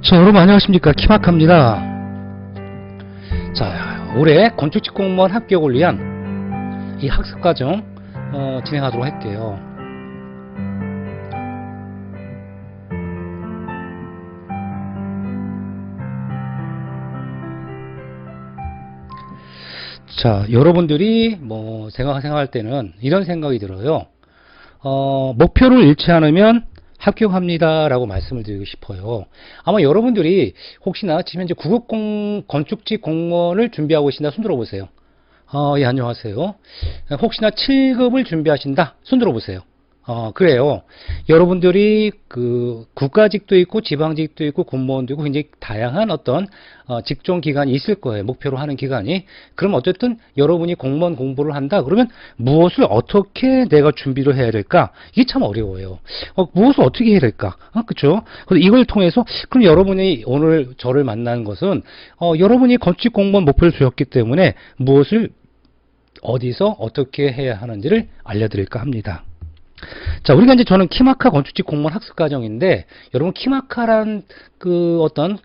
자, 여러분 안녕하십니까, 키마카입니다. 자, 올해 건축직 공무원 합격을 위한 이 학습과정 진행하도록 할게요. 자, 여러분들이 생각할 때는 이런 생각이 들어요. 목표를 잃지 않으면 합격합니다 라고 말씀을 드리고 싶어요. 아마 여러분들이 혹시나 지금 현재 9급 건축직 공무원을 준비하고 계신다, 손 들어보세요. 예, 안녕하세요. 혹시나 7급을 준비하신다, 손 들어보세요. 그래요. 여러분들이 국가직도 있고 지방직도 있고 공무원도 있고 굉장히 다양한 어떤 직종 기간이 있을 거예요. 목표로 하는 기간이. 그럼 어쨌든 여러분이 공무원 공부를 한다 그러면 무엇을 어떻게 내가 준비를 해야 될까? 이게 참 어려워요. 무엇을 어떻게 해야 될까? 그렇죠? 그래서 이걸 통해서 그럼 여러분이 오늘 저를 만난 것은 여러분이 건축 공무원 목표를 두셨기 때문에 무엇을 어디서 어떻게 해야 하는지를 알려드릴까 합니다. 자, 우리가 이제 저는 키마카 건축직 공무원 학습 과정인데, 여러분 키마카란 어떤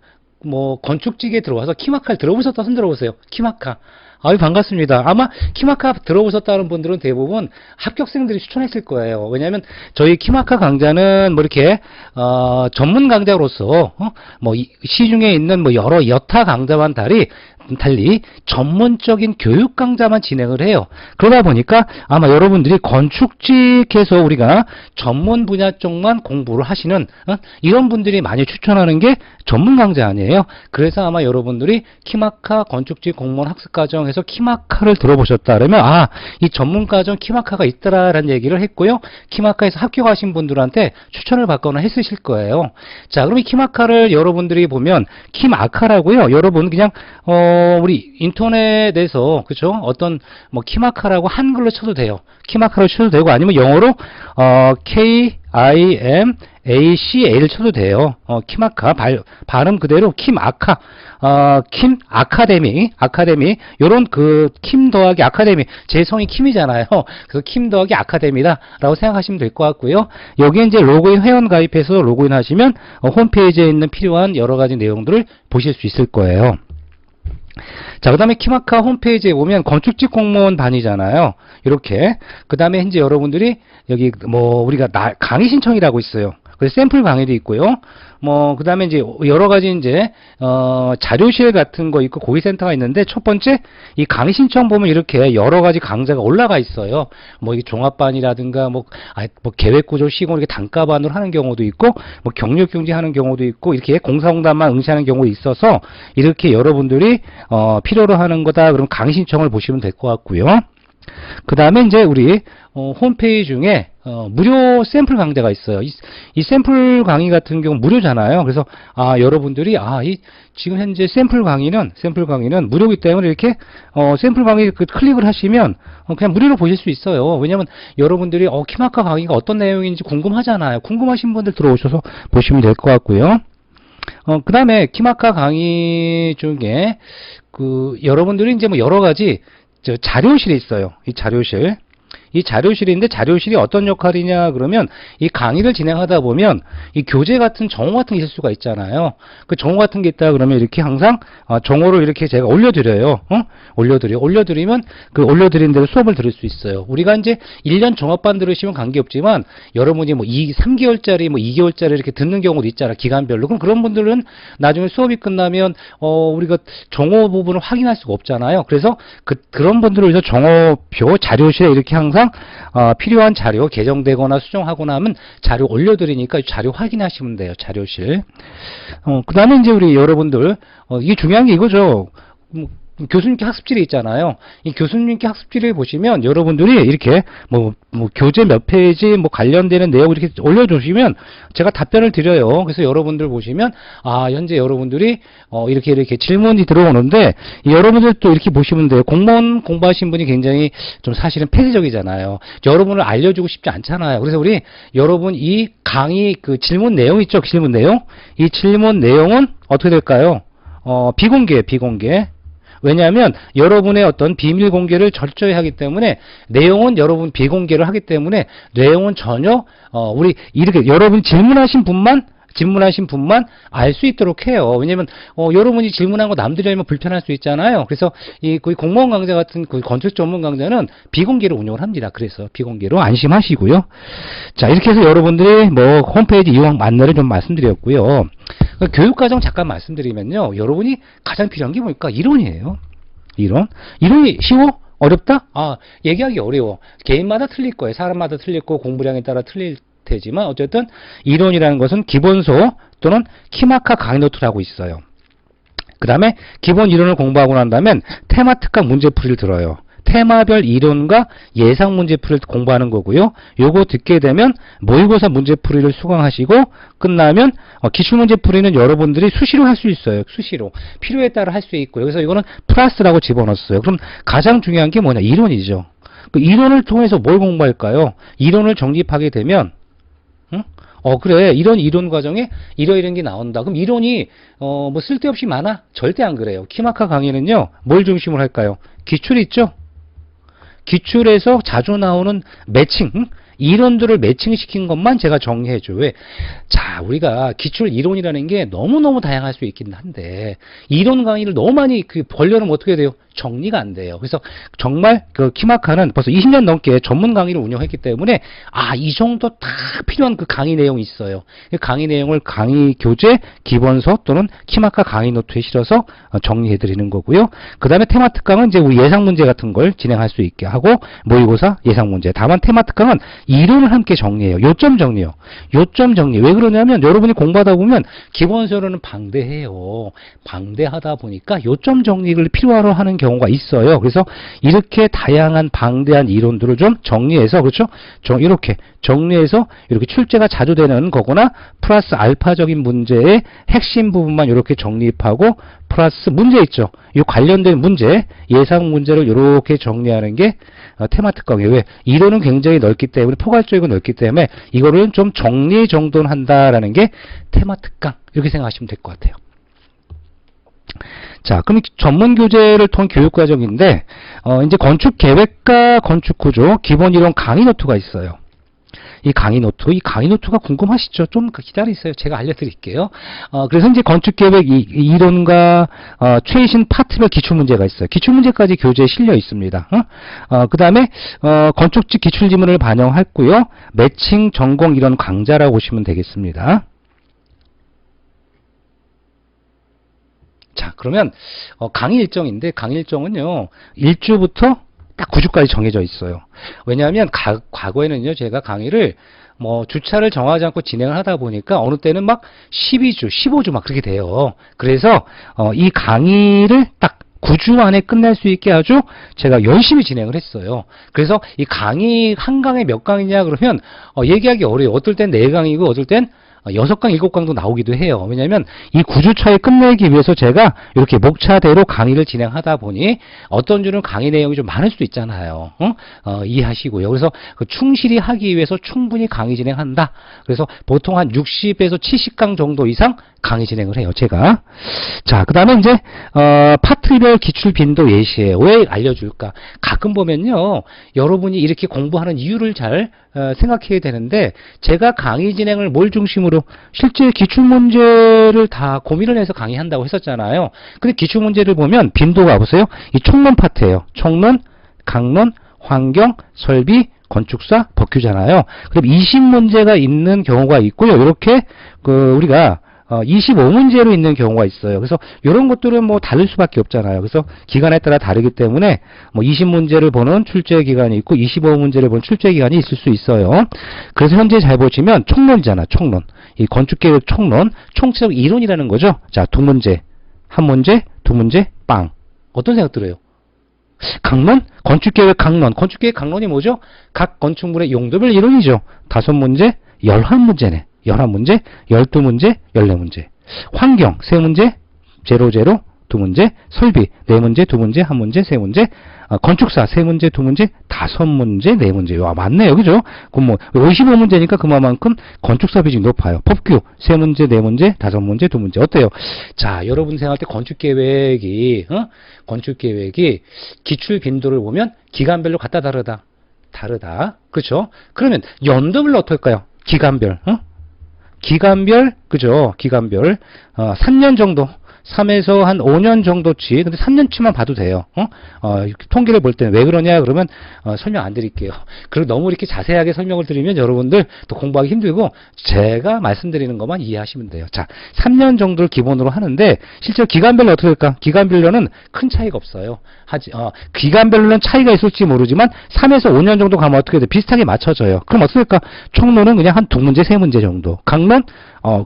건축직에 들어와서 키마카를 들어보셨다 손 들어보세요. 키마카. 아유, 반갑습니다. 아마 키마카 들어보셨다는 분들은 대부분 합격생들이 추천했을 거예요. 왜냐하면 저희 키마카 강좌는 이렇게 전문 강좌로서 시중에 있는 여러 여타 강좌만 달리 전문적인 교육 강좌만 진행을 해요. 그러다 보니까 아마 여러분들이 건축직에서 우리가 전문 분야 쪽만 공부를 하시는 이런 분들이 많이 추천하는 게 전문 강좌 아니에요. 그래서 아마 여러분들이 키마카 건축직 공무원 학습 과정에서 키마카를 들어보셨다 그러면 이 전문 과정 키마카가 있더라라는 얘기를 했고요. 키마카에서 합격하신 분들한테 추천을 받거나 했으실 거예요. 자, 그럼 이 키마카를 여러분들이 보면 키마카라고요. 여러분 그냥 우리 인터넷에서 그죠? 어떤 키마카라고 한글로 쳐도 돼요. 키마카로 쳐도 되고 아니면 영어로 KIMACA를 쳐도 돼요. 키마카 발음 그대로 키마카. 킴 아카데미 요런 킴 더하기 아카데미, 제 성이 킴이잖아요. 그래서 킴 더하기 아카데미다라고 생각하시면 될 것 같고요. 여기에 이제 로그인 회원 가입해서 로그인 하시면 홈페이지에 있는 필요한 여러 가지 내용들을 보실 수 있을 거예요. 자, 그 다음에 키마카 홈페이지에 보면 건축직 공무원 반이잖아요. 이렇게. 그 다음에 이제 여러분들이 여기 우리가 강의 신청이라고 있어요. 그래서 샘플 강의도 있고요. 그 다음에 이제 여러 가지 이제, 자료실 같은 거 있고 고객센터가 있는데 첫 번째, 이 강의 신청 보면 이렇게 여러 가지 강좌가 올라가 있어요. 이 종합반이라든가, 계획구조 시공 이렇게 단가반으로 하는 경우도 있고, 경력경제 하는 경우도 있고, 이렇게 공사공단만 응시하는 경우도 있어서 이렇게 여러분들이, 필요로 하는 거다. 그럼 강의 신청을 보시면 될 것 같고요. 그 다음에 이제 우리 홈페이지 중에 무료 샘플 강좌가 있어요. 이 샘플 강의 같은 경우 무료잖아요. 그래서 여러분들이 지금 현재 샘플 강의는 무료이기 때문에 이렇게 샘플 강의 클릭을 하시면 그냥 무료로 보실 수 있어요. 왜냐면 여러분들이 키마카 강의가 어떤 내용인지 궁금하잖아요. 궁금하신 분들 들어오셔서 보시면 될 것 같고요. 그 다음에 키마카 강의 중에 여러분들이 이제 여러 가지 자료실이 있어요. 이 자료실인데 자료실이 어떤 역할이냐 그러면 이 강의를 진행하다 보면 이 교재 같은 정보 같은 게 있을 수가 있잖아요. 그 정보 같은 게 있다 그러면 이렇게 항상 정보를 이렇게 제가 올려드려요. 올려드리면 그 올려드린 대로 수업을 들을 수 있어요. 우리가 이제 1년 종합반 들으시면 관계없지만 여러분이 3개월짜리 2개월짜리 이렇게 듣는 경우도 있잖아, 기간별로. 그럼 그런 분들은 나중에 수업이 끝나면 우리가 정보 부분을 확인할 수가 없잖아요. 그래서 그런 분들을 위해서 정보표 자료실에 이렇게 항상 필요한 자료 개정되거나 수정하거나 하면 자료 올려드리니까 자료 확인하시면 돼요. 자료실. 그 다음에 이제 우리 여러분들 이게 중요한 게 이거죠. 교수님께 학습지를 있잖아요. 이 교수님께 학습지를 보시면 여러분들이 이렇게 교재 몇 페이지 관련되는 내용 이렇게 올려주시면 제가 답변을 드려요. 그래서 여러분들 보시면 현재 여러분들이 이렇게 질문이 들어오는데 여러분들 또 이렇게 보시면 돼요. 공무원 공부하신 분이 굉장히 좀 사실은 폐쇄적이잖아요. 여러분을 알려주고 싶지 않잖아요. 그래서 우리 여러분 이 강의 질문 내용 있죠? 질문 내용. 이 질문 내용은 어떻게 될까요? 비공개. 왜냐하면 여러분의 어떤 비밀 공개를 철저히 하기 때문에 내용은 여러분 비공개를 하기 때문에 내용은 전혀 우리 이렇게 여러분 질문하신 분만 질문하신 분만 알 수 있도록 해요. 왜냐면 여러분이 질문한 거 남들이 알면 불편할 수 있잖아요. 그래서 거의 공무원 강좌 같은 그 건축 전문 강좌는 비공개로 운영을 합니다. 그래서 비공개로 안심하시고요. 자, 이렇게 해서 여러분들이 뭐 홈페이지 이용 안내를 좀 말씀드렸고요. 교육과정 잠깐 말씀드리면요. 여러분이 가장 필요한 게 뭘까? 이론이에요. 이론이 쉬워? 어렵다? 얘기하기 어려워. 개인마다 틀릴 거예요. 사람마다 틀릴 거고 공부량에 따라 틀릴 테지만 어쨌든 이론이라는 것은 기본소 또는 키마카 강의노트라고 있어요. 그 다음에 기본 이론을 공부하고 난 다음엔 테마 특강 문제풀이를 들어요. 테마별 이론과 예상 문제풀이를 공부하는 거고요. 요거 듣게 되면 모의고사 문제풀이를 수강하시고 끝나면 기출문제풀이는 여러분들이 수시로 할 수 있어요. 수시로. 필요에 따라 할 수 있고요. 그래서 이거는 플러스라고 집어넣었어요. 그럼 가장 중요한 게 뭐냐? 이론이죠. 그 이론을 통해서 뭘 공부할까요? 이론을 정립하게 되면 그래. 이런 과정에 이런 게 나온다. 그럼 이론이, 뭐 쓸데없이 많아? 절대 안 그래요. 키마카 강의는요, 뭘 중심으로 할까요? 기출 있죠? 기출에서 자주 나오는 매칭, 이론들을 매칭시킨 것만 제가 정리해줘. 왜? 자, 우리가 기출 이론이라는 게 너무너무 다양할 수 있긴 한데, 이론 강의를 너무 많이 벌려놓으면 어떻게 돼요? 정리가 안 돼요. 그래서 정말 그 키마카는 벌써 20년 넘게 전문 강의를 운영했기 때문에 이 정도 딱 필요한 그 강의 내용이 있어요. 그 강의 내용을 강의 교재, 기본서 또는 키마카 강의 노트에 실어서 정리해 드리는 거고요. 그 다음에 테마 특강은 이제 우리 예상 문제 같은 걸 진행할 수 있게 하고 모의고사 예상 문제. 다만 테마 특강은 이론을 함께 정리해요. 요점 정리요. 요점 정리. 왜 그러냐면 여러분이 공부하다 보면 기본서로는 방대해요. 방대하다 보니까 요점 정리를 필요로 하는 경우가 있어요. 그래서 이렇게 다양한 방대한 이론들을 좀 정리해서, 그렇죠? 이렇게 정리해서 이렇게 출제가 자주 되는 거거나 플러스 알파적인 문제의 핵심 부분만 이렇게 정립하고 플러스 문제 있죠. 이 관련된 문제, 예상 문제를 이렇게 정리하는 게 테마 특강이에요. 왜? 이론은 굉장히 넓기 때문에, 포괄적이고 넓기 때문에 이거를 좀 정리 정돈 한다라는 게 테마 특강, 이렇게 생각하시면 될 것 같아요. 자, 그럼 전문 교재를 통한 교육 과정인데, 이제 건축 계획과 건축 구조 기본 이론 강의 노트가 있어요. 이 강의 노트가 궁금하시죠? 좀 기다리세요. 제가 알려드릴게요. 그래서 이제 건축 계획 이론과 최신 파트별 기출 문제가 있어요. 기출 문제까지 교재에 실려 있습니다. 그 다음에 건축직 기출 지문을 반영했고요. 매칭 전공 이론 강좌라고 보시면 되겠습니다. 자, 그러면 강의 일정인데, 강의 일정은요 1주부터 딱 9주까지 정해져 있어요. 왜냐하면 과거에는요 제가 강의를 뭐 주차를 정하지 않고 진행을 하다 보니까 어느 때는 막 12주, 15주 막 그렇게 돼요. 그래서 이 강의를 딱 9주 안에 끝낼 수 있게 아주 제가 열심히 진행을 했어요. 그래서 이 강의 한 강에 몇 강이냐 그러면 얘기하기 어려워요. 어떨 땐 4강이고 어떨 땐 6강, 7강도 나오기도 해요. 왜냐하면 이 9주차에 끝내기 위해서 제가 이렇게 목차대로 강의를 진행하다 보니 어떤 주는 강의 내용이 좀 많을 수도 있잖아요. 이해하시고요. 그래서 충실히 하기 위해서 충분히 강의 진행한다. 그래서 보통 한 60에서 70강 정도 이상 강의 진행을 해요, 제가. 자, 그 다음에 이제 파트별 기출 빈도 예시예요. 왜 알려줄까? 가끔 보면요, 여러분이 이렇게 공부하는 이유를 잘 생각해야 되는데, 제가 강의 진행을 뭘 중심으로 실제 기출 문제를 다 고민을 해서 강의한다고 했었잖아요. 근데 기출 문제를 보면 빈도가 보세요. 이 총론 파트예요. 총론, 강론, 환경, 설비, 건축사, 법규잖아요. 그럼 20문제가 있는 경우가 있고요. 이렇게 우리가 25문제로 있는 경우가 있어요. 그래서 이런 것들은 뭐 다를 수밖에 없잖아요. 그래서 기간에 따라 다르기 때문에 뭐 20문제를 보는 출제 기간이 있고 25문제를 보는 출제 기간이 있을 수 있어요. 그래서 현재 잘 보시면 총론이잖아. 총론. 이 건축계획 총론, 총체적 이론이라는 거죠. 자, 2문제, 1문제, 2문제, 빵. 어떤 생각 들어요? 강론? 건축계획 강론. 건축계획 강론이 뭐죠? 각 건축물의 용도별 이론이죠. 5문제, 11문제네. 11문제, 12문제, 14문제. 환경, 3문제, 0, 0, 2문제. 설비, 4문제, 2문제, 1문제, 3문제. 건축사, 3문제, 2문제, 5문제, 4문제. 와, 맞네요. 그죠? 그럼 뭐, 55문제니까 그만큼 건축사 비중이 높아요. 법규, 3문제, 4문제, 5문제, 2문제. 어때요? 자, 여러분 생각할 때 건축계획이, 기출 빈도를 보면 기간별로 갖다 다르다. 그렇죠? 그러면 연도별로 어떨까요? 기간별, 기간별 그죠? 기간별. 3년 정도. 3에서 한 5년 정도치. 근데 3년치만 봐도 돼요. 통계를 볼 때는 왜 그러냐 그러면 설명 안 드릴게요. 그리고 너무 이렇게 자세하게 설명을 드리면 여러분들 또 공부하기 힘들고 제가 말씀드리는 것만 이해하시면 돼요. 자, 3년 정도를 기본으로 하는데 실제로 기간별로 어떻게 될까? 기간별로는 큰 차이가 없어요. 기간별로는 차이가 있을지 모르지만 3에서 5년 정도 가면 어떻게 돼? 비슷하게 맞춰져요. 그럼 어떻게 될까? 총론은 그냥 한 2문제, 3문제 정도. 강론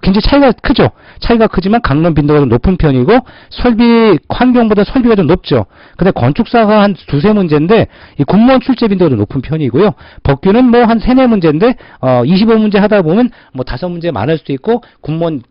굉장히 차이가 크죠. 차이가 크지만 강론 빈도가 좀 높은 편이고 설비 환경보다 설비가 좀 높죠. 근데 건축사가 한 2-3문제인데 이 군무원 출제 빈도가 좀 높은 편이고요. 법규는 뭐 한 3-4문제인데 25문제 하다 보면 뭐 5문제 많을 수도 있고 군무원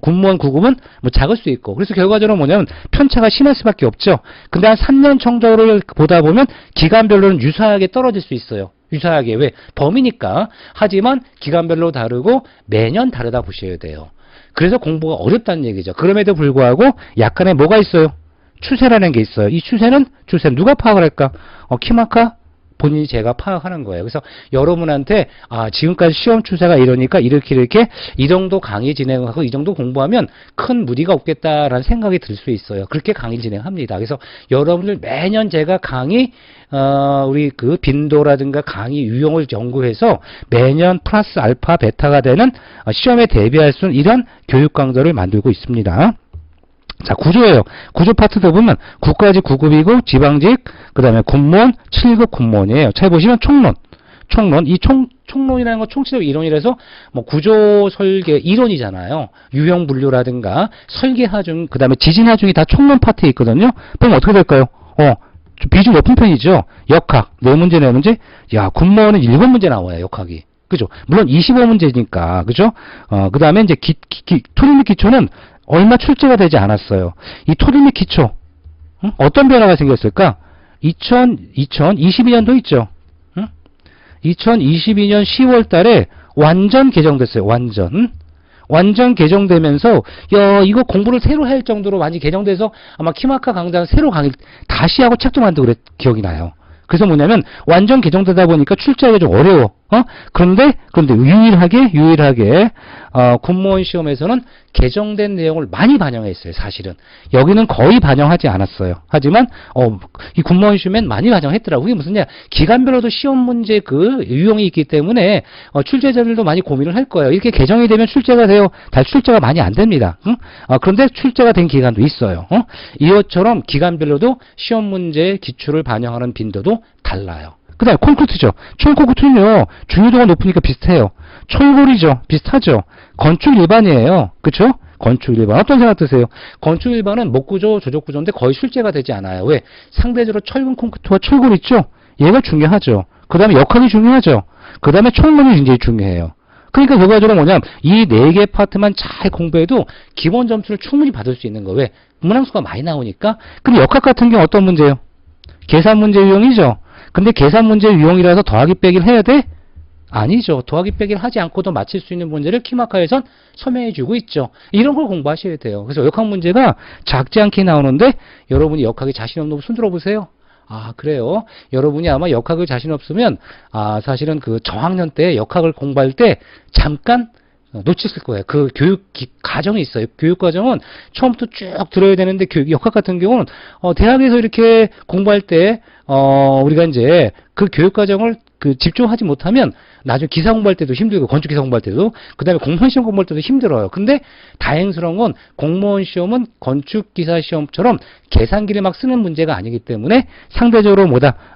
군무원 구급은 뭐 작을 수 있고. 그래서 결과적으로 뭐냐면 편차가 심할 수밖에 없죠. 근데 한 3년 정도를 보다 보면 기간별로는 유사하게 떨어질 수 있어요. 유사하게. 왜? 범위니까. 하지만 기간별로 다르고 매년 다르다 보셔야 돼요. 그래서 공부가 어렵다는 얘기죠. 그럼에도 불구하고 약간의 뭐가 있어요? 추세라는 게 있어요. 이 추세는 누가 파악을 할까? 키마카? 본인이 제가 파악하는 거예요. 그래서 여러분한테 지금까지 시험 추세가 이러니까 이렇게 이 정도 강의 진행하고 이 정도 공부하면 큰 무리가 없겠다라는 생각이 들 수 있어요. 그렇게 강의 진행합니다. 그래서 여러분들 매년 제가 강의 우리 그 빈도라든가 강의 유형을 연구해서 매년 플러스 알파 베타가 되는 시험에 대비할 수 있는 이런 교육 강좌를 만들고 있습니다. 자, 구조예요. 구조 파트도 보면 국가직 9급이고 지방직, 그 다음에 군무원 7급 군무원이에요. 잘 보시면 총론. 이 총론이라는 건 총체적 이론이라서 뭐 구조 설계 이론이잖아요. 유형 분류라든가 설계 하중, 그 다음에 지진 하중이 다 총론 파트에 있거든요. 그럼 어떻게 될까요? 비중 높은 편이죠. 역학 4문제. 야, 군무원은 7문제 나와요. 역학이. 그죠? 물론 25문제니까. 그죠? 그 다음에 이제 토리 및 기초는 얼마 출제가 되지 않았어요. 이 토리 및 기초 어떤 변화가 생겼을까? 2022년도 있죠. 2022년 10월 달에 완전 개정됐어요. 완전 개정되면서 이거 공부를 새로 할 정도로 많이 개정돼서 아마 키마카 강좌는 새로 강의 다시 하고 책도 만들고 기억이 나요. 그래서 뭐냐면 완전 개정되다 보니까 출제하기가 좀 어려워. 그런데 유일하게 군무원 시험에서는 개정된 내용을 많이 반영했어요. 사실은 여기는 거의 반영하지 않았어요. 하지만 이 군무원 시험엔 많이 반영했더라고요. 그게 무슨냐? 기간별로도 시험 문제 그 유형이 있기 때문에 출제자들도 많이 고민을 할 거예요. 이렇게 개정이 되면 출제가 돼요. 출제가 많이 안 됩니다. 그런데 출제가 된 기간도 있어요. 이것처럼 기간별로도 시험 문제 기출을 반영하는 빈도도 달라요. 그 다음에 콘크리트죠. 콘크리트는요, 중요도가 높으니까 비슷해요. 철골이죠. 비슷하죠. 건축 일반이에요. 그쵸? 건축 일반. 어떤 생각 드세요? 건축 일반은 목구조, 조적구조인데 거의 출제가 되지 않아요. 왜? 상대적으로 철근 콘크리트와 철골 있죠? 얘가 중요하죠. 그 다음에 역학이 중요하죠. 그 다음에 총론이 굉장히 중요해요. 그러니까 결과적으로 뭐냐면 이 4개 파트만 잘 공부해도 기본 점수를 충분히 받을 수 있는 거. 왜? 문항수가 많이 나오니까. 근데 역학 같은 경우 어떤 문제예요? 계산 문제 유형이죠. 근데 계산 문제 유형이라서 더하기 빼기를 해야 돼? 아니죠. 더하기 빼기를 하지 않고도 맞힐 수 있는 문제를 키마카에선 설명해 주고 있죠. 이런 걸 공부하셔야 돼요. 그래서 역학 문제가 작지 않게 나오는데 여러분이 역학에 자신 없는 분 손 들어보세요. 그래요. 여러분이 아마 역학을 자신 없으면 사실은 그 저학년 때 역학을 공부할 때 잠깐 놓쳤을 거예요. 그 교육 과정이 있어요. 교육 과정은 처음부터 쭉 들어야 되는데 역학 같은 경우는 대학에서 이렇게 공부할 때 우리가 이제 그 교육 과정을 집중하지 못하면 나중에 기사 공부할 때도 힘들고 건축 기사 공부할 때도 그다음에 공무원 시험 공부할 때도 힘들어요. 근데 다행스러운 건 공무원 시험은 건축 기사 시험처럼 계산기를 막 쓰는 문제가 아니기 때문에 상대적으로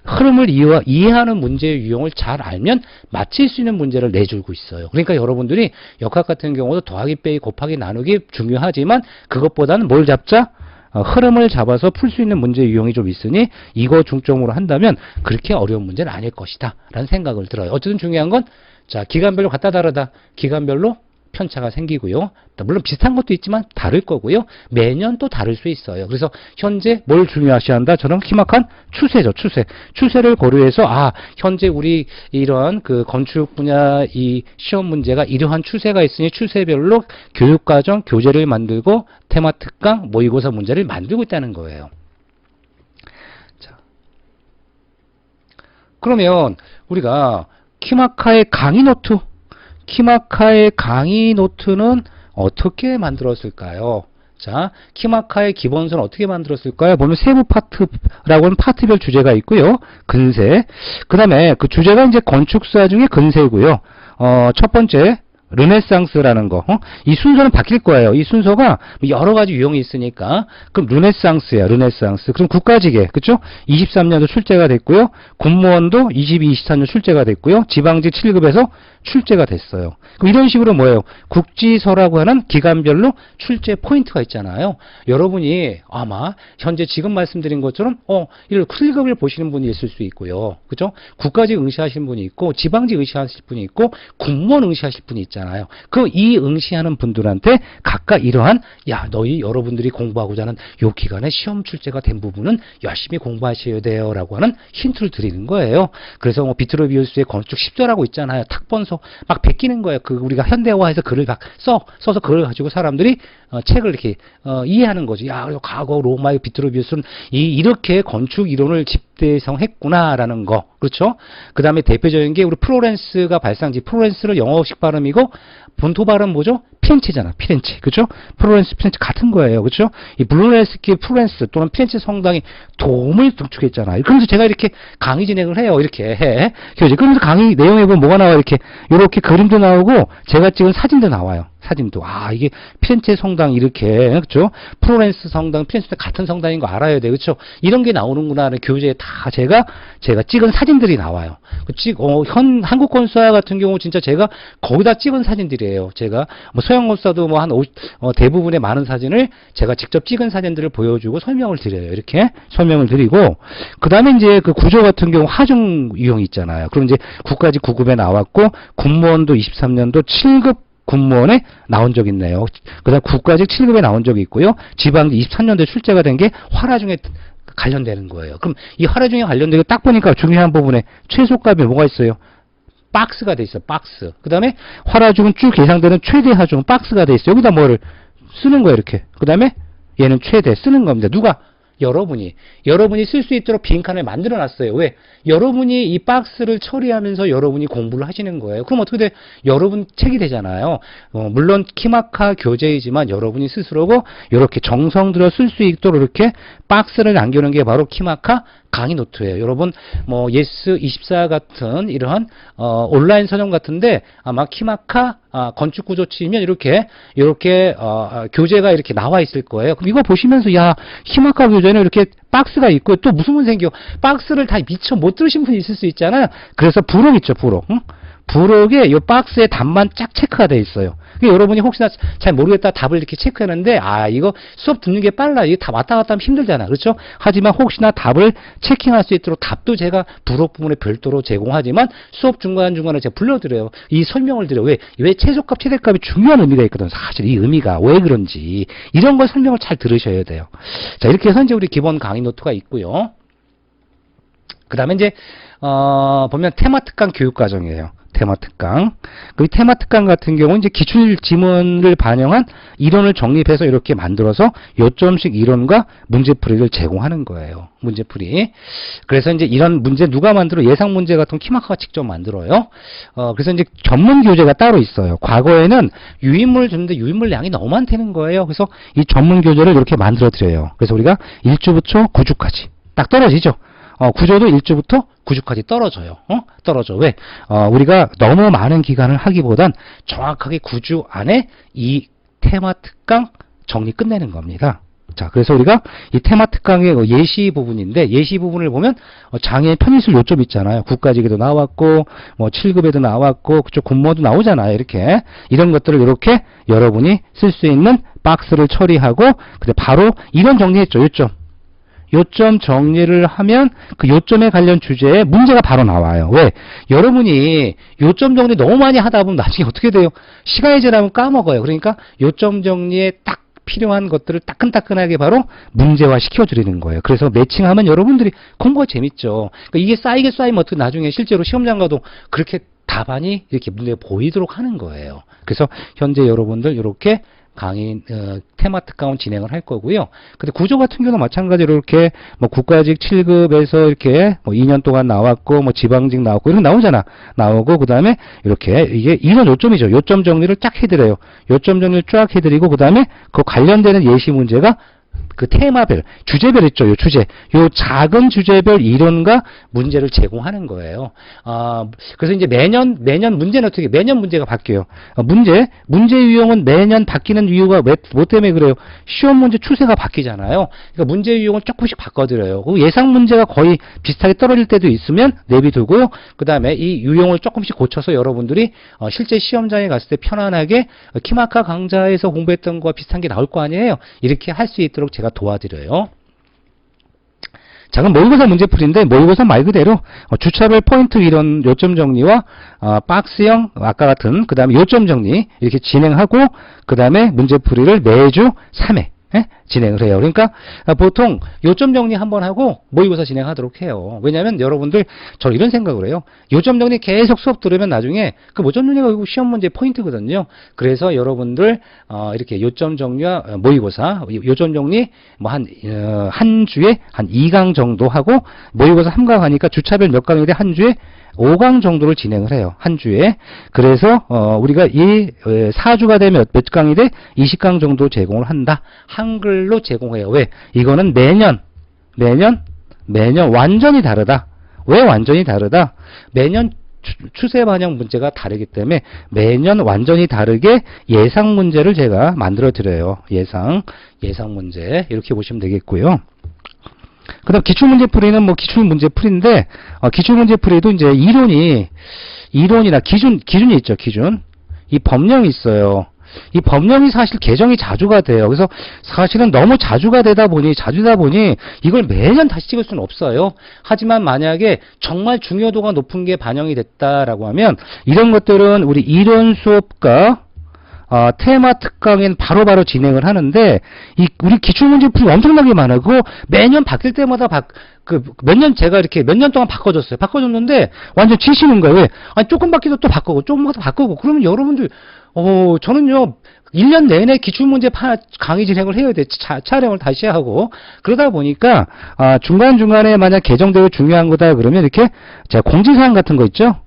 흐름을 이해하는 문제의 유형을 잘 알면 맞힐 수 있는 문제를 내주고 있어요. 그러니까 여러분들이 역학 같은 경우도 더하기 빼기 곱하기 나누기 중요하지만 그것보다는 뭘 잡자? 흐름을 잡아서 풀 수 있는 문제 유형이 좀 있으니 이거 중점으로 한다면 그렇게 어려운 문제는 아닐 것이다 라는 생각을 들어요. 어쨌든 중요한 건 기간별로 같다 다르다. 기간별로 편차가 생기고요. 물론 비슷한 것도 있지만 다를 거고요. 매년 또 다를 수 있어요. 그래서 현재 뭘 중요하셔야 한다? 저는 희망한 추세죠. 추세를 고려해서 현재 우리 이런 그 건축 분야 이 시험 문제가 이러한 추세가 있으니 추세별로 교육과정 교재를 만들고 테마 특강 모의고사 문제를 만들고 있다는 거예요. 자, 그러면 우리가 키마카의 강의 노트는 어떻게 만들었을까요? 자, 키마카의 기본서는 어떻게 만들었을까요? 보면 세부 파트라고 하는 파트별 주제가 있고요. 근세. 그 다음에 그 주제가 이제 건축사 중에 근세고요. 첫 번째, 르네상스라는 거. 이 순서는 바뀔 거예요. 이 순서가 여러 가지 유형이 있으니까. 그럼 르네상스야, 르네상스. 그럼 국가직에, 그쵸? 23년도 출제가 됐고요. 군무원도 22, 24년 출제가 됐고요. 지방직 7급에서 출제가 됐어요. 그럼 이런 식으로 뭐예요? 국지서라고 하는 기간별로 출제 포인트가 있잖아요. 여러분이 아마 현재 지금 말씀드린 것처럼 이를 7급을 보시는 분이 있을 수 있고요. 그죠? 국가직 응시하시는 분이 있고 지방직 응시하실 분이 있고 군무원 응시하실 분이 있잖아요. 그럼 이 응시하는 분들한테 각각 이러한 여러분들이 공부하고자 하는 요 기간에 시험 출제가 된 부분은 열심히 공부하셔야 돼요 라고 하는 힌트를 드리는 거예요. 그래서 비트로비우스의 건축 10조라고 있잖아요. 탁번서 막 베끼는 거예요. 우리가 현대화해서 글을 막 써서 그걸 가지고 사람들이 책을 이렇게 이해하는 거죠. 과거 로마의 비트로비우스는 이렇게 건축 이론을 집대성했구나라는 거. 그렇죠? 그 다음에 대표적인 게 우리 플로렌스가 발상지. 플로렌스를 영어식 발음이고 본토 발음 뭐죠? 피렌체잖아. 피렌체. 그죠? 플로렌스, 피렌체 같은 거예요. 그죠? 이 블루네스키 플로렌스 또는 피렌체 성당이 도움을 중축했잖아요. 그러면서 제가 이렇게 강의 진행을 해요. 이렇게 해. 그러면서 강의 내용에 보면 뭐가 나와요? 이렇게 그림도 나오고 제가 찍은 사진도 나와요. 사진도. 이게 피렌체 성당 이렇게, 그렇죠? 플로렌스 성당, 피렌체 같은 성당인 거 알아야 돼. 그렇죠? 이런 게 나오는구나 하는 교재에 다 제가 찍은 사진들이 나와요. 한국건설사 같은 경우 진짜 제가 거기다 찍은 사진들이에요. 제가 서영건설사도 대부분의 많은 사진을 제가 직접 찍은 사진들을 보여주고 설명을 드려요. 이렇게 설명을 드리고, 그 다음에 이제 그 구조 같은 경우 하중 유형이 있잖아요. 그럼 이제 국가직 9급에 나왔고, 군무원도 23년도 7급 군무원에 나온 적이 있네요. 그 다음 국가직 7급에 나온 적이 있고요. 지방직 23년도에 출제가 된 게 화라중에 관련되는 거예요. 그럼 이 화라중에 관련되고 딱 보니까 중요한 부분에 최소값이 뭐가 있어요? 박스가 돼 있어. 박스. 그 다음에 화라중은 쭉 예상되는 최대 하중 박스가 돼 있어. 여기다 뭐를 쓰는 거예요. 이렇게. 그 다음에 얘는 최대 쓰는 겁니다. 누가? 여러분이 쓸 수 있도록 빈칸을 만들어 놨어요. 왜? 여러분이 이 박스를 처리하면서 여러분이 공부를 하시는 거예요. 그럼 어떻게 돼? 여러분 책이 되잖아요. 물론 키마카 교재이지만 여러분이 스스로고 이렇게 정성 들여 쓸 수 있도록 이렇게 박스를 남겨놓은 게 바로 키마카 강의 노트예요. 여러분 예스24 같은 이러한 온라인 서점 같은데 아마 키마카 건축구조 치면 이렇게 교재가 이렇게 나와 있을 거예요. 그럼 이거 보시면서 키마카 교재는 이렇게 박스가 있고 또 무슨 문 생겨? 박스를 다 미처 못 들으신 분이 있을 수 있잖아요. 그래서 부록 있죠, 부록. 응? 부록에 이 박스에 답만 쫙 체크가 돼 있어요. 여러분이 혹시나 잘 모르겠다 답을 이렇게 체크하는데 이거 수업 듣는 게 빨라. 이게 다 왔다 갔다 하면 힘들잖아. 그렇죠? 하지만 혹시나 답을 체킹할 수 있도록 답도 제가 부록 부분에 별도로 제공하지만 수업 중간중간에 제가 불러드려요. 이 설명을 드려요. 왜 최소값, 최대값이 중요한 의미가 있거든. 사실 이 의미가 왜 그런지 이런 걸 설명을 잘 들으셔야 돼요. 자, 이렇게 해서 이제 우리 기본 강의 노트가 있고요. 그 다음에 이제 보면 테마 특강 교육 과정이에요. 테마 특강. 그 테마 특강 같은 경우는 이제 기출 지문을 반영한 이론을 정립해서 이렇게 만들어서 요점식 이론과 문제풀이를 제공하는 거예요. 문제풀이. 그래서 이제 이런 문제 누가 만들어? 예상 문제 같은 건 키마카가 직접 만들어요. 그래서 이제 전문 교재가 따로 있어요. 과거에는 유인물을 줬는데 유인물 양이 너무 많다는 거예요. 그래서 이 전문 교재를 이렇게 만들어 드려요. 그래서 우리가 1주부터 9주까지 딱 떨어지죠. 구조도 1주부터 9주까지 떨어져요. 떨어져. 왜? 우리가 너무 많은 기간을 하기보단 정확하게 9주 안에 이 테마 특강 정리 끝내는 겁니다. 자, 그래서 우리가 이 테마 특강의 예시 부분인데, 예시 부분을 보면 장애인 편의술 요점 있잖아요. 국가직에도 나왔고 7급에도 나왔고 그쪽 군무원도 나오잖아요. 이렇게 이런 것들을 이렇게 여러분이 쓸 수 있는 박스를 처리하고 근데 바로 이런 정리했죠. 요점 정리를 하면 그 요점에 관련 주제에 문제가 바로 나와요. 왜? 여러분이 요점 정리 너무 많이 하다 보면 나중에 어떻게 돼요? 시간이 지나면 까먹어요. 그러니까 요점 정리에 딱 필요한 것들을 따끈따끈하게 바로 문제화 시켜드리는 거예요. 그래서 매칭하면 여러분들이 공부가 재밌죠. 그러니까 이게 쌓이면 어떻게 나중에 실제로 시험장 가도 그렇게 답안이 이렇게 문제가 보이도록 하는 거예요. 그래서 현재 여러분들 이렇게 강의 테마 특강을 진행을 할 거고요. 근데 구조 같은 경우는 마찬가지로 이렇게 뭐 국가직 7급에서 이렇게 뭐 2년 동안 나왔고 뭐 지방직 나왔고 이런 나오고 그다음에 이렇게 이게 이런 요점이죠. 요점 정리를 쫙 해드려요. 요점 정리를 쫙 해드리고 그다음에 그 관련되는 예시 문제가 그 테마별, 주제별 있죠. 요 주제. 요 작은 주제별 이론과 문제를 제공하는 거예요. 그래서 이제 매년 문제는 어떻게, 매년 문제가 바뀌어요. 문제 유형은 매년 바뀌는 이유가 뭐 때문에 그래요? 시험 문제 추세가 바뀌잖아요. 그러니까 문제 유형을 조금씩 바꿔드려요. 그 예상 문제가 거의 비슷하게 떨어질 때도 있으면 내비두고, 그 다음에 이 유형을 조금씩 고쳐서 여러분들이 실제 시험장에 갔을 때 편안하게 키마카 강좌에서 공부했던 거와 비슷한 게 나올 거 아니에요. 이렇게 할 수 있도록 제가 도와드려요. 자, 그럼 모의고사 문제풀이인데 모의고사 말 그대로 주차별 포인트 이론 요점 정리와 박스형 아까 같은 그 다음에 요점 정리 이렇게 진행하고 그 다음에 문제풀이를 매주 3회 진행을 해요. 그러니까 보통 요점 정리 한번 하고 모의고사 진행하도록 해요. 왜냐하면 여러분들 저 이런 생각을 해요. 요점 정리 계속 수업 들으면 나중에 그 요점 정리가 시험 문제 포인트거든요. 그래서 여러분들 이렇게 요점 정리와 모의고사 요점 정리 뭐 한 주에 한 2강 정도 하고 모의고사 3강 하니까 주차별 몇 강인데 한 주에 5강 정도를 진행을 해요. 한 주에. 그래서 우리가 이 4주가 되면 몇 강이 돼? 20강 정도 제공을 한다. 한글로 제공해요. 왜? 이거는 매년 완전히 다르다. 왜 완전히 다르다? 매년 추세 반영 문제가 다르기 때문에 매년 완전히 다르게 예상 문제를 제가 만들어 드려요. 예상 문제 이렇게 보시면 되겠고요. 그 다음 기출문제풀이는 뭐 기출문제풀이인데 기출문제풀이도 이제 이론이나 기준이 있죠. 기준. 이 법령이 있어요. 이 법령이 사실 개정이 자주가 돼요. 그래서 사실은 너무 자주가 되다 보니 이걸 매년 다시 찍을 수는 없어요. 하지만 만약에 정말 중요도가 높은 게 반영이 됐다라고 하면 이런 것들은 우리 이론 수업과 테마 특강엔 바로바로 진행을 하는데, 우리 기출문제풀이 엄청나게 많아요. 그거 매년 바뀔 때마다 제가 이렇게 몇 년 동안 바꿔줬어요. 바꿔줬는데, 완전 치시는 거예요. 왜? 아니, 조금 바뀌도 또 바꾸고, 조금 더 바꾸고, 그러면 여러분들, 저는요, 1년 내내 기출문제 강의 진행을 해야 돼. 촬영을 다시 하고. 그러다 보니까, 중간중간에 만약 개정되고 중요한 거다 그러면 이렇게, 제가 공지사항 같은 거 있죠?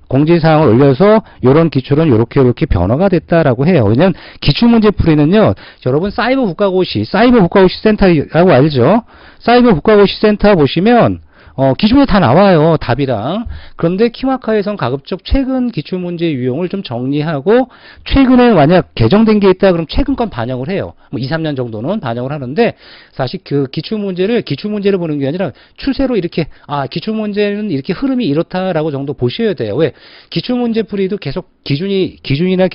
공지사항을 올려서 요런 기출은 요렇게 변화가 됐다라고 해요. 왜냐면 기출문제 풀이는요, 여러분 사이버 국가고시 센터라고 알죠? 사이버 국가고시 센터 보시면 기출문제 다 나와요. 답이랑. 그런데 키마카에선 가급적 최근 기출문제 유형을 좀 정리하고 최근에 만약 개정된 게 있다 그럼 최근 건 반영을 해요. 뭐 2, 3년 정도는 반영을 하는데 사실 그 기출문제를 보는 게 아니라 추세로 이렇게 기출문제는 이렇게 흐름이 이렇다라고 정도 보셔야 돼요. 왜? 기출문제 풀이도 계속 기준이나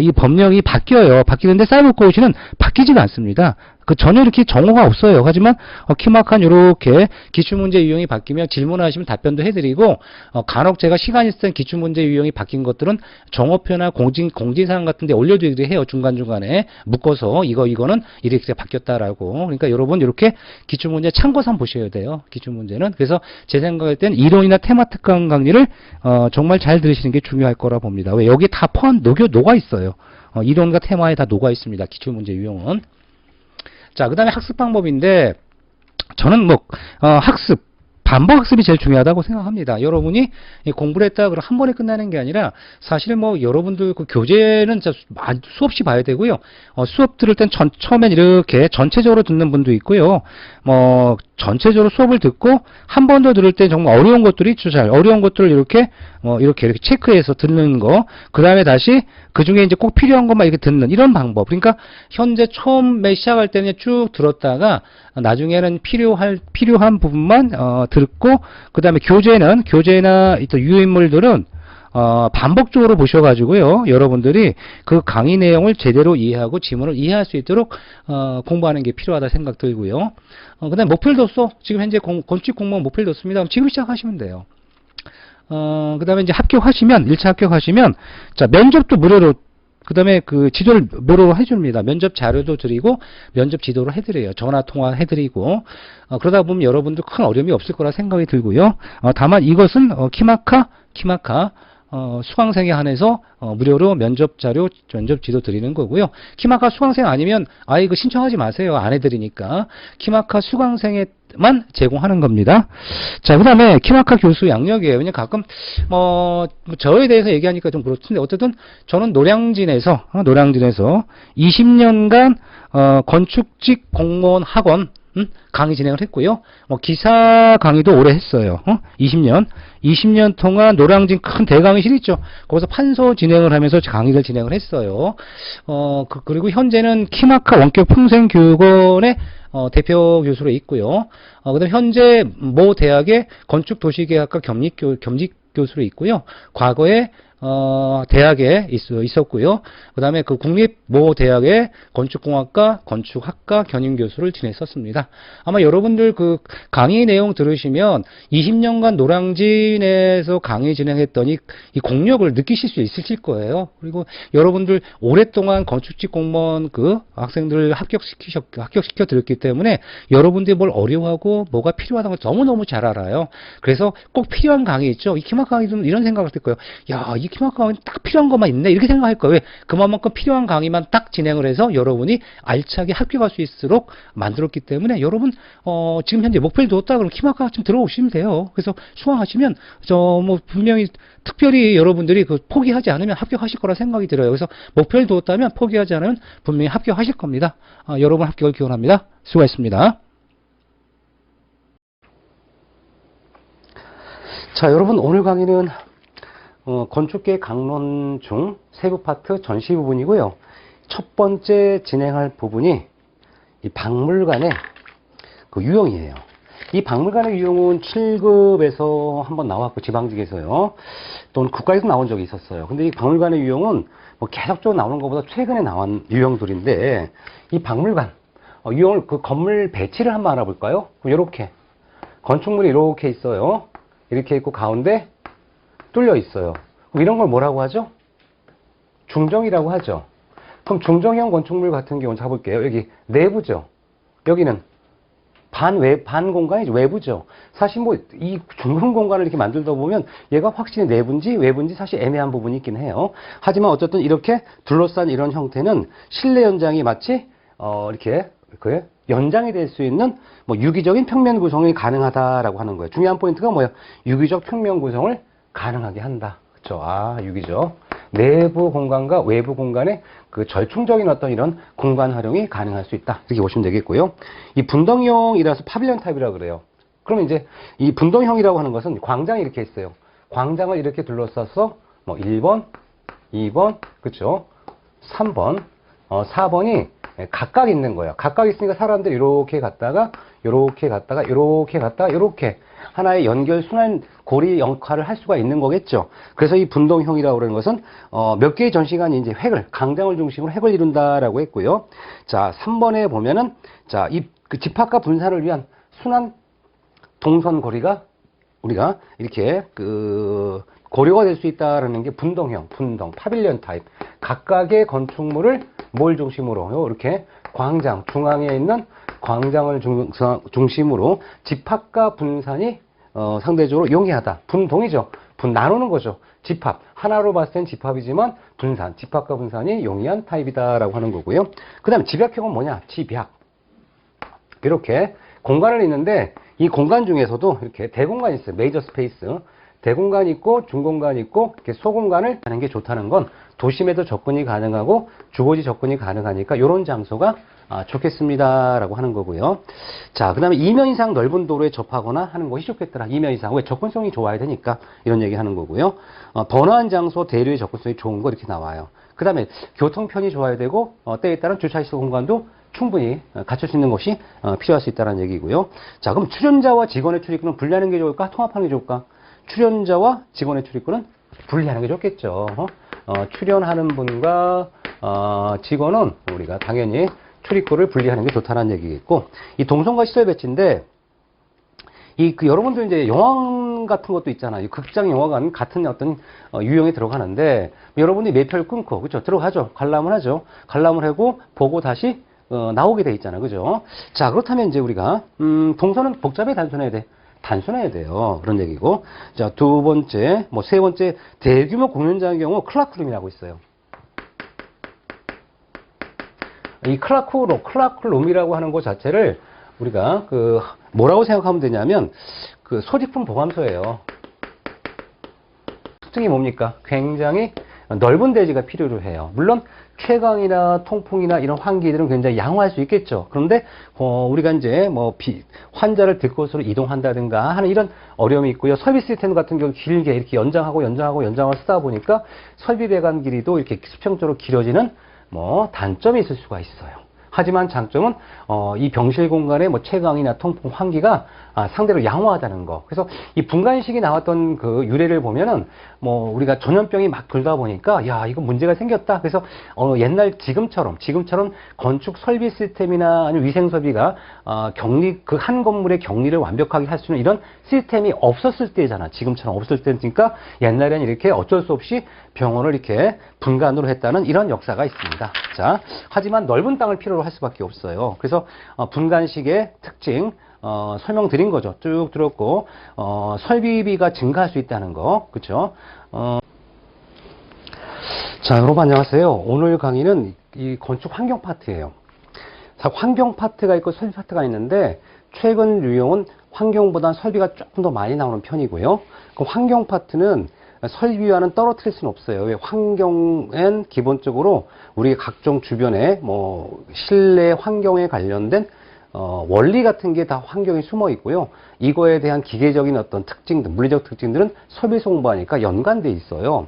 이 법령이 바뀌어요. 바뀌는데 사이버 국가고시는 바뀌지가 않습니다. 전혀 이렇게 정오가 없어요. 하지만 키마카는 이렇게 기출문제 유형이 바뀌면 질문하시면 답변도 해드리고 간혹 제가 시간 있을 땐 기출문제 유형이 바뀐 것들은 정오표나 공지사항 같은 데 올려드리기도 해요. 중간중간에 묶어서 이거는 이렇게 바뀌었다라고. 그러니까 여러분 이렇게 기출문제 참고서 보셔야 돼요. 기출문제는. 그래서 제 생각할 땐 이론이나 테마 특강 강의를 정말 잘 들으시는 게 중요할 거라 봅니다. 왜? 여기 다 녹아 있어요. 이론과 테마에 다 녹아 있습니다. 기출문제 유형은. 자, 그 다음에 학습 방법인데, 저는 반복 학습이 제일 중요하다고 생각합니다. 여러분이 공부를 했다 그럼 한 번에 끝나는 게 아니라, 사실 여러분들 그 교재는 수없이 봐야 되고요. 수업 들을 땐 처음엔 이렇게 전체적으로 듣는 분도 있고요. 전체적으로 수업을 듣고 한 번 더 들을 때 정말 어려운 것들이 있죠. 어려운 것들을 이렇게 체크해서 듣는 거. 그 다음에 다시 그 중에 이제 꼭 필요한 것만 이렇게 듣는 이런 방법. 그러니까 현재 처음에 시작할 때는 쭉 들었다가 나중에는 필요한 부분만 듣고 그 다음에 교재나 또 유인물들은 반복적으로 보셔가지고요. 여러분들이 그 강의 내용을 제대로 이해하고 지문을 이해할 수 있도록 공부하는 게 필요하다 생각 들고요. 그 다음에 목표도서 지금 현재 건축 공무원 목표를 뒀습니다. 지금 시작하시면 돼요. 그 다음에 이제 1차 합격하시면 자, 면접도 무료로 그 다음에 그 지도를 무료로 해줍니다. 면접 자료도 드리고 면접 지도를 해드려요. 전화 통화 해드리고 그러다 보면 여러분들 큰 어려움이 없을 거라 생각이 들고요. 다만 이것은 키마카 수강생에 한해서 무료로 면접 자료, 면접 지도 드리는 거고요. 키마카 수강생 아니면 아예 그 신청하지 마세요. 안 해드리니까. 키마카 수강생에만 제공하는 겁니다. 자, 그 다음에 키마카 교수 양력이에요. 왜냐면 가끔 저에 대해서 얘기하니까 좀 그렇던데 어쨌든 저는 노량진에서 20년간 건축직 공무원 학원 강의 진행을 했고요. 기사 강의도 오래 했어요. 20년 동안 노량진 큰 대강의실 있죠. 거기서 판서 진행을 하면서 강의를 진행을 했어요. 그리고 현재는 키마카 원격 평생교육원의 대표 교수로 있고요. 그다음 현재 모 대학의 건축도시계획학과 겸직 교수로 있고요. 과거에 대학에 있었고요. 그 다음에 그 국립 모 대학의 건축공학과, 건축학과 견임 교수를 지냈었습니다. 아마 여러분들 그 강의 내용 들으시면 20년간 노량진에서 강의 진행했더니 이 공력을 느끼실 수 있으실 거예요. 그리고 여러분들 오랫동안 건축직 공무원 그 학생들을 합격시켜 드렸기 때문에 여러분들이 뭘 어려워하고 뭐가 필요하다는 걸 너무너무 잘 알아요. 그래서 꼭 필요한 강의 있죠. 이 키마카 강의는 이런 생각을 할 거예요. 야, 이 키마카 강의는 딱 필요한 것만 있네. 이렇게 생각할 거예요. 왜? 그만큼 필요한 강의만 딱 진행을 해서 여러분이 알차게 합격할 수 있도록 만들었기 때문에 여러분 지금 현재 목표를 두었다 그러면 키마카 좀 들어오시면 돼요. 그래서 수강하시면 분명히 특별히 여러분들이 그 포기하지 않으면 합격하실 거라 생각이 들어요. 그래서 목표를 두었다면 포기하지 않으면 분명히 합격하실 겁니다. 여러분 합격을 기원합니다. 수고하셨습니다. 자, 여러분 오늘 강의는 건축계 강론 중 세부 파트 전시 부분이고요. 첫 번째 진행할 부분이 이 박물관의 그 유형이에요. 이 박물관의 유형은 7급에서 한번 나왔고 지방직에서요. 또는 국가에서 나온 적이 있었어요. 근데 이 박물관의 유형은 계속적으로 나오는 것보다 최근에 나온 유형들인데 이 박물관 유형을 그 건물 배치를 한번 알아볼까요? 이렇게 건축물이 이렇게 있어요. 이렇게 있고 가운데 뚫려 있어요. 그럼 이런 걸 뭐라고 하죠? 중정이라고 하죠. 그럼 중정형 건축물 같은 경우는 잡을게요. 여기 내부죠. 여기는 반 공간이죠. 외부죠. 사실 이 중간 공간을 이렇게 만들다 보면 얘가 확실히 내부인지 외부인지 사실 애매한 부분이 있긴 해요. 하지만 어쨌든 이렇게 둘러싼 이런 형태는 실내 연장이 마치 이렇게 그 연장이 될 수 있는 유기적인 평면 구성이 가능하다라고 하는 거예요. 중요한 포인트가 뭐예요? 유기적 평면 구성을 가능하게 한다. 그렇죠? 유기적. 내부 공간과 외부 공간의 그 절충적인 어떤 이런 공간 활용이 가능할 수 있다. 이렇게 보시면 되겠고요. 이 분동형이라서 파빌리언 타입이라고 그래요. 그러면 이제 이 분동형이라고 하는 것은 광장이 이렇게 있어요. 광장을 이렇게 둘러싸서 1번, 2번, 그렇죠? 3번, 4번이 각각 있는 거예요. 각각 있으니까 사람들이 이렇게 갔다가 이렇게 갔다가 이렇게 갔다가 이렇게 하나의 연결 순환 고리 역할을 할 수가 있는 거겠죠. 그래서 이 분동형이라고 그러는 것은 몇 개의 전시관이 이제 강장을 중심으로 획을 이룬다라고 했고요. 자, 3번에 보면은 자, 그 집합과 분산을 위한 순환 동선 고리가 우리가 이렇게 그 고려가 될 수 있다라는 게 분동형, 파빌리언 타입. 각각의 건축물을 뭘 중심으로 이렇게 광장 중앙에 있는 광장을 중심으로 집합과 분산이 상대적으로 용이하다. 분동이죠. 나누는 거죠. 집합. 하나로 봤을 땐 집합이지만 집합과 분산이 용이한 타입이다라고 하는 거고요. 그 다음에 집약형은 뭐냐? 집약. 이렇게 공간을 있는데 이 공간 중에서도 이렇게 대공간이 있어요. 메이저 스페이스. 대공간이 있고 중공간이 있고 이렇게 소공간을 하는 게 좋다는 건 도심에도 접근이 가능하고 주거지 접근이 가능하니까 이런 장소가 좋겠습니다라고 하는 거고요. 자, 그 다음에 2면 이상 넓은 도로에 접하거나 하는 것이 좋겠더라. 2면 이상. 왜? 접근성이 좋아야 되니까 이런 얘기 하는 거고요. 번화한 장소, 대류의 접근성이 좋은 거 이렇게 나와요. 그 다음에 교통편이 좋아야 되고 때에 따른 주차시설 공간도 충분히 갖출 수 있는 것이 필요할 수 있다는 얘기고요. 자, 그럼 출연자와 직원의 출입구는 분리하는 게 좋을까? 통합하는 게 좋을까? 출연자와 직원의 출입구는 분리하는 게 좋겠죠. 출연하는 분과 직원은 우리가 당연히 출입구를 분리하는 게 좋다는 얘기겠고, 이 동선과 시설 배치인데, 여러분들 이제 영화 같은 것도 있잖아요. 극장 영화관 같은 어떤 유형에 들어가는데, 여러분이 매표를 끊고, 그죠? 들어가죠. 관람을 하죠. 관람을 하고, 보고 다시 나오게 돼 있잖아요. 그죠? 자, 그렇다면 이제 우리가, 동선은 복잡해 단순해야 돼. 단순해야 돼요. 그런 얘기고. 자, 두 번째, 뭐 세 번째, 대규모 공연장의 경우 클라크룸이라고 있어요. 이 클라크룸이라고 하는 것 자체를 우리가 뭐라고 생각하면 되냐면 소지품 보관소예요. 특징이 뭡니까? 굉장히 넓은 대지가 필요로 해요. 물론 쾌강이나 통풍이나 이런 환기들은 굉장히 양호할 수 있겠죠. 그런데 우리가 이제 뭐 환자를 들곳으로 이동한다든가 하는 이런 어려움이 있고요. 설비 시스템 같은 경우 길게 이렇게 연장하고 쓰다 보니까 설비 배관 길이도 이렇게 수평적으로 길어지는 뭐 단점이 있을 수가 있어요. 하지만 장점은 이 병실 공간의 뭐 채광이나 통풍, 환기가 상대로 양호하다는 거. 그래서 이 분간식이 나왔던 그 유래를 보면은 뭐 우리가 전염병이 막 돌다 보니까 야 이거 문제가 생겼다. 그래서 옛날 지금처럼 건축 설비 시스템이나 아니면 위생 설비가 격리 그 한 건물의 격리를 완벽하게 할 수 있는 이런 시스템이 없었을 때잖아. 지금처럼 없을 때니까 옛날에는 이렇게 어쩔 수 없이 병원을 이렇게 분간으로 했다는 이런 역사가 있습니다. 자, 하지만 넓은 땅을 필요로 할 수밖에 없어요. 그래서 분간식의 특징 설명드린 거죠. 쭉 들었고 설비비가 증가할 수 있다는 거, 그렇죠? 자, 여러분 안녕하세요. 오늘 강의는 이 건축 환경 파트예요. 자, 환경 파트가 있고 설비 파트가 있는데 최근 유형은 환경보다 설비가 조금 더 많이 나오는 편이고요. 그 환경 파트는 설비와는 떨어뜨릴 수는 없어요. 왜? 환경엔 기본적으로 우리 각종 주변에 뭐 실내 환경에 관련된 원리 같은 게 다 환경에 숨어 있고요. 이거에 대한 기계적인 어떤 특징들, 물리적 특징들은 설비에서 공부하니까 연관돼 있어요.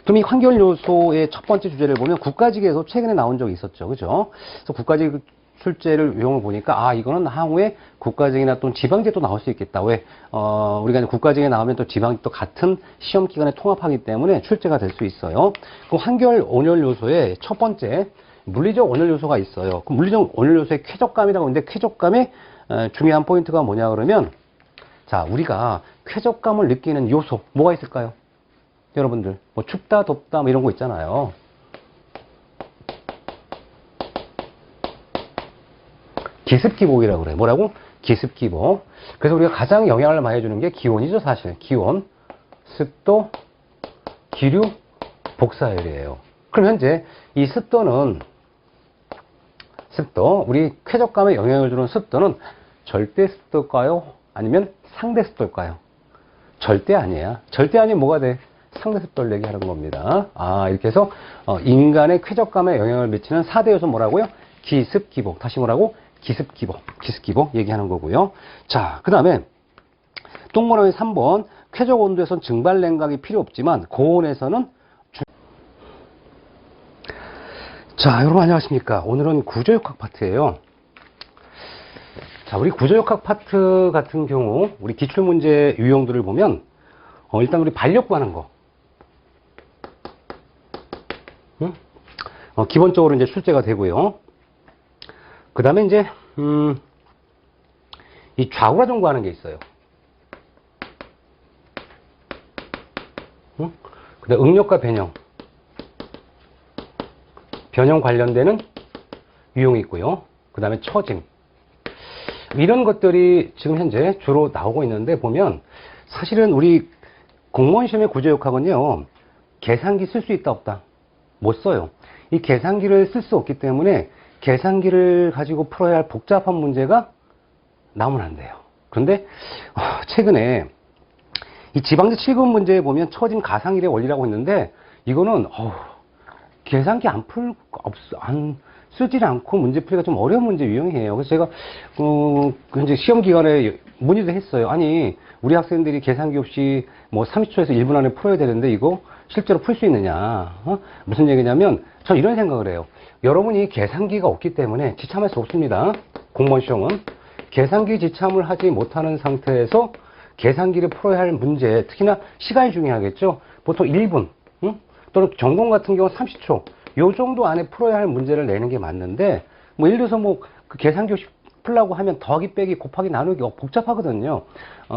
그럼 이 환경 요소의 첫 번째 주제를 보면 국가직에서 최근에 나온 적이 있었죠. 그죠? 그래서 국가직 출제를 유형을 보니까 이거는 향후에 국가직이나 또는 지방직 도 나올 수 있겠다. 왜? 우리가 이제 국가직에 나오면 또 지방직도 같은 시험 기간에 통합하기 때문에 출제가 될 수 있어요. 그 환경 온열 요소의 첫 번째 물리적 온열 요소가 있어요. 그 물리적 온열 요소의 쾌적감이라고 하는데 쾌적감의 중요한 포인트가 뭐냐 그러면 자, 우리가 쾌적감을 느끼는 요소 뭐가 있을까요? 여러분들 뭐 춥다 덥다 뭐 이런 거 있잖아요. 기습기복이라고 그래요. 뭐라고? 기습기복. 그래서 우리가 가장 영향을 많이 주는 게 기온이죠, 사실. 기온, 습도, 기류, 복사열이에요. 그럼 현재 이 습도, 우리 쾌적감에 영향을 주는 습도는 절대 습도일까요? 아니면 상대 습도일까요? 절대 아니야. 절대 아니면 뭐가 돼? 상대 습도를 얘기하는 겁니다. 이렇게 해서 인간의 쾌적감에 영향을 미치는 4대 요소 뭐라고요? 기습기복. 다시 뭐라고? 기습기복 얘기하는 거고요. 자, 그 다음에 똥문항의 3번 쾌적 온도에선 증발 냉각이 필요 없지만 고온에서는 자, 여러분 안녕하십니까? 오늘은 구조역학 파트예요. 자, 우리 구조역학 파트 같은 경우 우리 기출문제 유형들을 보면 일단 우리 반력 구하는 거 기본적으로 이제 출제가 되고요. 그 다음에 이제 이 좌우라전 구하는 게 있어요. 그 다음 응력과 변형 관련되는 유형이 있고요. 그 다음에 처짐 이런 것들이 지금 현재 주로 나오고 있는데 보면 사실은 우리 공무원 시험의 구조역학은요 계산기 쓸 수 있다 없다 못 써요. 이 계산기를 쓸 수 없기 때문에 계산기를 가지고 풀어야 할 복잡한 문제가 나오면 안 돼요. 그런데 최근에 이 지방제 7급 문제에 보면 처짐 가상일의 원리라고 했는데 이거는 계산기 안 쓰질 않고 문제 풀이가 좀 어려운 문제 유형이에요. 그래서 제가 이제 시험 기간에 문의도 했어요. 아니 우리 학생들이 계산기 없이 뭐 30초에서 1분 안에 풀어야 되는데 이거 실제로 풀 수 있느냐? 무슨 얘기냐면 전 이런 생각을 해요. 여러분이 계산기가 없기 때문에 지참할 수 없습니다. 공무원 시험은 계산기 지참을 하지 못하는 상태에서 계산기를 풀어야 할 문제, 특히나 시간이 중요하겠죠. 보통 1분 또는 전공 같은 경우 30초 요 정도 안에 풀어야 할 문제를 내는 게 맞는데 뭐 예를 들어서 뭐 그 계산기 없이 풀라고 하면 더하기 빼기 곱하기 나누기 복잡하거든요.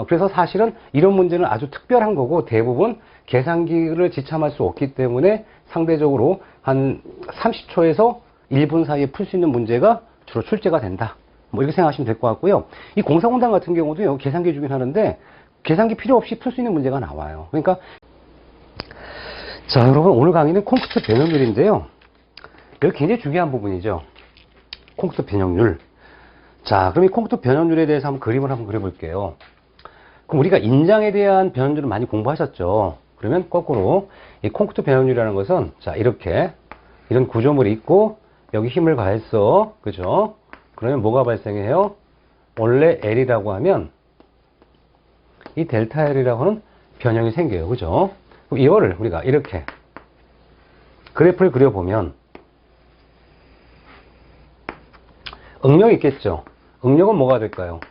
그래서 사실은 이런 문제는 아주 특별한 거고 대부분 계산기를 지참할 수 없기 때문에 상대적으로 한 30초에서 1분 사이에 풀 수 있는 문제가 주로 출제가 된다. 뭐 이렇게 생각하시면 될 것 같고요. 이 공사공단 같은 경우도요, 계산기 주긴 하는데 계산기 필요 없이 풀 수 있는 문제가 나와요. 그러니까 자, 여러분 오늘 강의는 콘크리트 변형률인데요. 여기 굉장히 중요한 부분이죠. 콘크리트 변형률. 자, 그럼 이 콘크리트 변형률에 대해서 한번 그림을 한번 그려볼게요. 그럼 우리가 인장에 대한 변형률을 많이 공부하셨죠. 그러면 거꾸로 이 콘크리트 변형률이라는 것은 자, 이렇게 이런 구조물이 있고 여기 힘을 가했어. 그죠? 그러면 뭐가 발생해요? 원래 L이라고 하면 이 델타 L이라고 하는 변형이 생겨요. 그죠? 그럼 이거를 우리가 이렇게 그래프를 그려보면 응력이 있겠죠. 응력은 뭐가 될까요?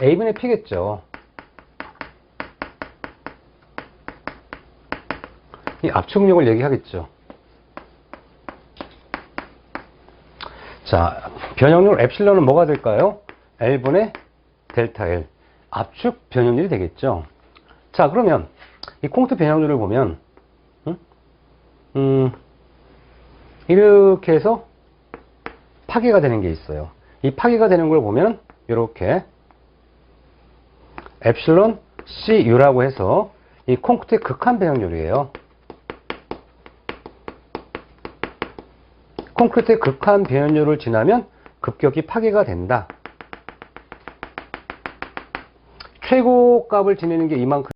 A분의 P겠죠. 이 압축력을 얘기하겠죠. 자, 변형률 엡실론은 뭐가 될까요? L분의 델타 L. 압축 변형률이 되겠죠. 자, 그러면 이 콘크리트 변형률을 보면 이렇게 해서 파괴가 되는 게 있어요. 이 파괴가 되는 걸 보면 이렇게 엡실론 CU라고 해서 이 콘크리트의 극한 변형률이에요. 콘크리트의 극한 변형률을 지나면 급격히 파괴가 된다. 최고 값을 지내는 게 이만큼